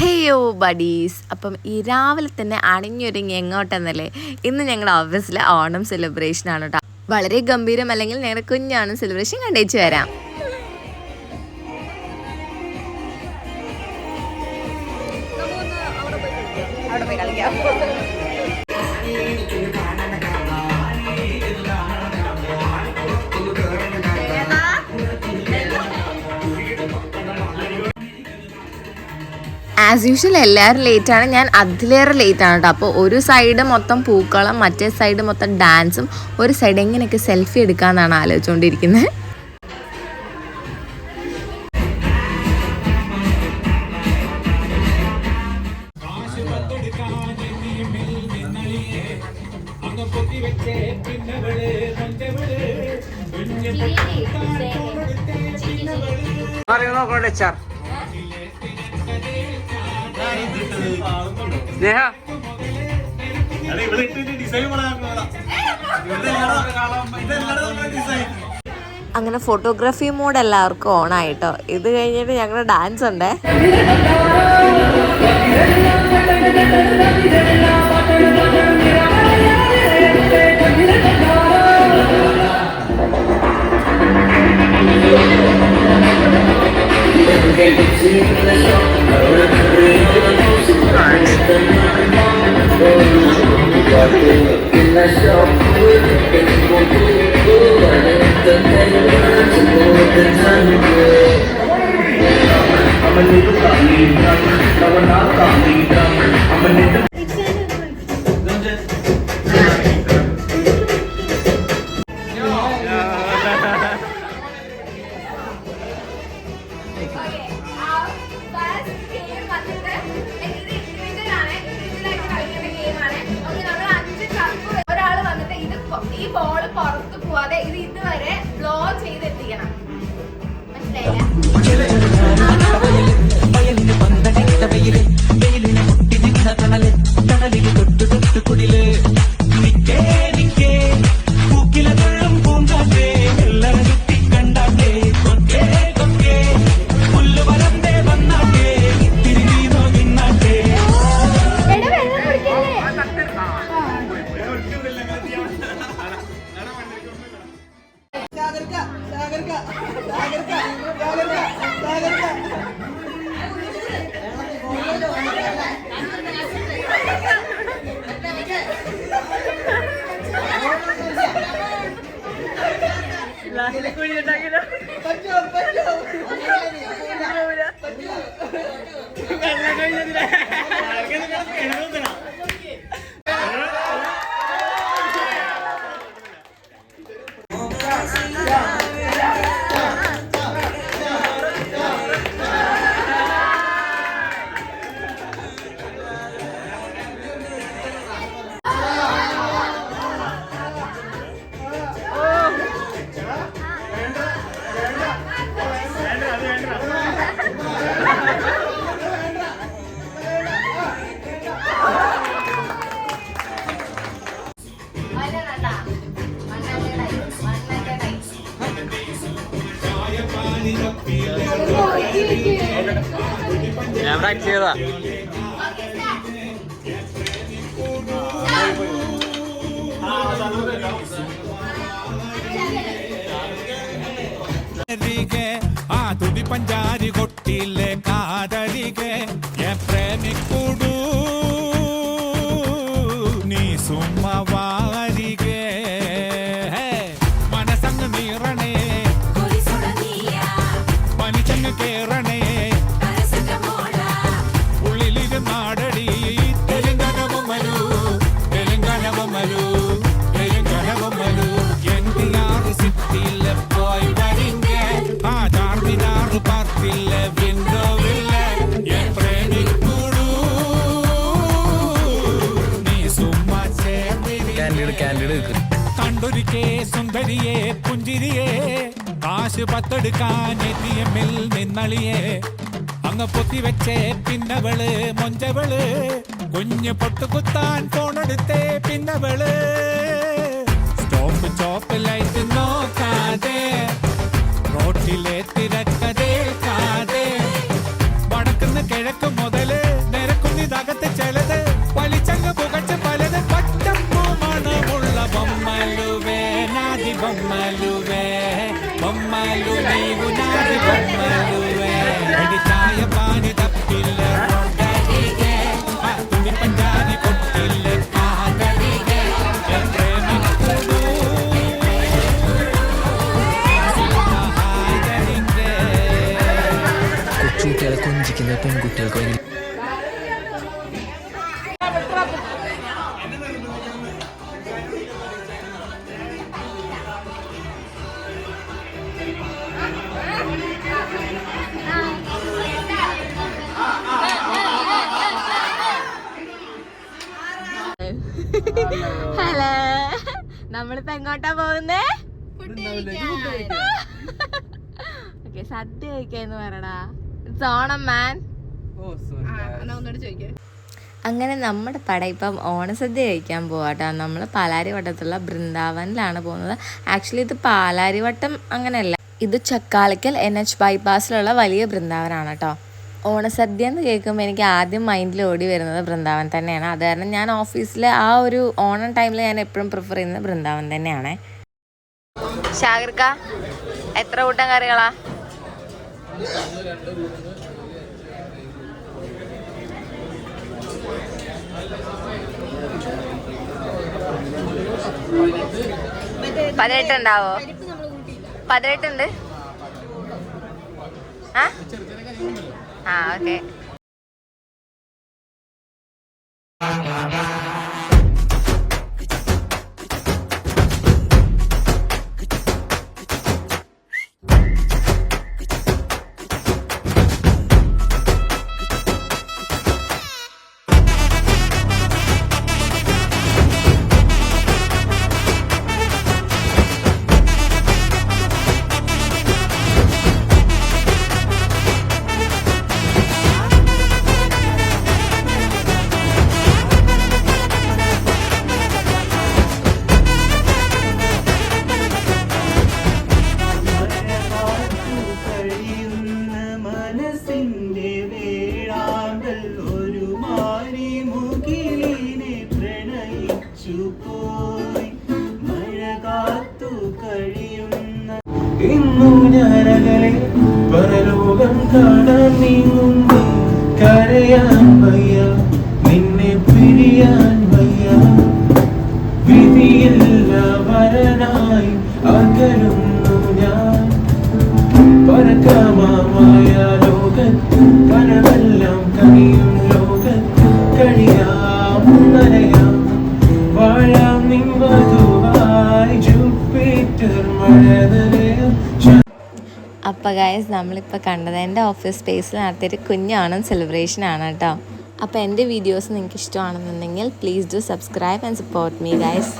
ഹേയോ buddies. അപ്പം ഈ രാവിലെ തന്നെ അണിഞ്ഞൊരുങ്ങി എങ്ങോട്ടെന്നല്ലേ? ഇന്ന് ഞങ്ങളുടെ ഓഫീസിലെ ഓണം സെലിബ്രേഷൻ ആണ് കേട്ടോ. വളരെ ഗംഭീരം, അല്ലെങ്കിൽ ഞങ്ങളുടെ കുഞ്ഞാണ് സെലിബ്രേഷൻ കണ്ടേച്ച് വരാം. ആസ് യൂഷ്വൽ എല്ലാവരും ലേറ്റാണ്, ഞാൻ അതിലേറെ ലേറ്റാണ് കേട്ടോ. അപ്പോൾ ഒരു സൈഡ് മൊത്തം പൂക്കളം, മറ്റേ സൈഡ് മൊത്തം ഡാൻസും, ഒരു സൈഡ് എങ്ങനെയൊക്കെ സെൽഫി എടുക്കാമെന്നാണ് ആലോചിച്ചുകൊണ്ടിരിക്കുന്നത്. അങ്ങനെ ഫോട്ടോഗ്രാഫി മോഡ് എല്ലാവർക്കും ഓണായിട്ടോ. ഇത് കഴിഞ്ഞിട്ട് ഞങ്ങളുടെ ഡാൻസ് ഉണ്ടേ. ഈ ബോൾ പുറത്ത് പോവാതെ ഇത് ഇതുവരെ ബ്ലോ ചെയ്തെത്തിക്കണം. ഞാൻ പ്രാക്ടീസ് ചെയ്തതാ. ആ തുടി പഞ്ചാരി കൊട്ടിലെ കാതരികെ പ്രേമിക്കൂടു നീ സുമ്മവാരികെ മനസ്സങ്ങ് നീറണേ പനിച്ചങ്ങ് കേറണേ ഉള്ളിലിരുന്നാടടി തെലുങ്കനവമലു തെലുങ്കനവമലു തെലുങ്കനവമലു NTR സിറ്റിയിലെ പോയി വരിങ്ങ ആ ചാർമിനാറ് പാർക്കിലെ വിൻഡോവിലെ പ്രേമിക്കൂടു നീ സുമ്മ ചേർന്നിരി കണ്ടൊരിക്കേ സുന്ദരിയെ പുഞ്ചിരിയെ കാശ് പത്തെടുക്കാൻ ATM-ൽ നിന്നളിയെ അങ്ങ് പൊത്തി വെച്ചേ പിന്നവള് മൊഞ്ചവള് കുഞ്ഞ് പൊട്ടുകുത്താൻ ഫോണെടുത്തേ പിന്നവള് സ്റ്റോപ്പ് ചോപ്പ് ലൈറ്റ് നോക്കാതെ റോട്ടിലെ തിരക്കതേൽക്കാതെ വടക്കുന്ന് കിഴക്ക് മുതല് കുട്ടികൾക്ക് ഭയങ്കര ഹലോ, നമ്മളിപ്പോ എങ്ങോട്ടാ പോകുന്നേ? ഓക്കെ, സദ്യ കഴിക്കാന്ന് പറയടാ. ഇറ്റ്സ് ഓണം മാൻ. അങ്ങനെ നമ്മുടെ പട ഇപ്പം ഓണസദ്യ കഴിക്കാൻ പോവാട്ടോ. നമ്മൾ പാലാരിവട്ടത്തുള്ള ബൃന്ദാവനിലാണ് പോകുന്നത്. ആക്ച്വലി ഇത് പാലാരിവട്ടം അങ്ങനെയല്ല, ഇത് ചക്കാലക്കൽ NH ബൈപ്പാസിലുള്ള വലിയ ബൃന്ദാവനാണ് കേട്ടോ. ഓണസദ്യ എന്ന് കേൾക്കുമ്പോൾ എനിക്ക് ആദ്യം മൈൻഡിൽ ഓടി വരുന്നത് ബൃന്ദാവൻ തന്നെയാണ്. അത് കാരണം ഞാൻ ഓഫീസിലെ ആ ഒരു ഓണം ടൈമിൽ ഞാൻ എപ്പോഴും പ്രിഫർ ചെയ്യുന്നത് ബൃന്ദാവൻ തന്നെയാണ്. ഷാഗിർക്ക, എത്ര കൂട്ടം കറികളാ? പതിനെട്ടുണ്ടാവോ? 18 ആ ഓക്കെ. ഇന്നു ഞാനകലെ പരലോകം കാണാൻ നീങ്ങുന്നു. കരയാൻ വയ്യ, നിന്നെ പിരിയാൻ വയ്യ. വിധിയില്ല വരനായി അകലുന്നു ഞാൻ. പരക്കമായ ലോകത്ത് കനവെല്ലാം കനിയും ലോകത്ത് കഴിയാം നനയാം വാഴാം നിൻവധുവായി ജൂപ്പിറ്റർ മഴതലേ. അപ്പോൾ ഗൈസ്, നമ്മളിപ്പോൾ കണ്ടത് എൻ്റെ ഓഫീസ് സ്പേസിൽ നടത്തിയൊരു കുഞ്ഞോണം സെലിബ്രേഷൻ ആണ് കേട്ടോ. അപ്പോൾ എൻ്റെ വീഡിയോസ് നിങ്ങൾക്ക് ഇഷ്ടമാണെന്നുണ്ടെങ്കിൽ please do subscribe and support me guys.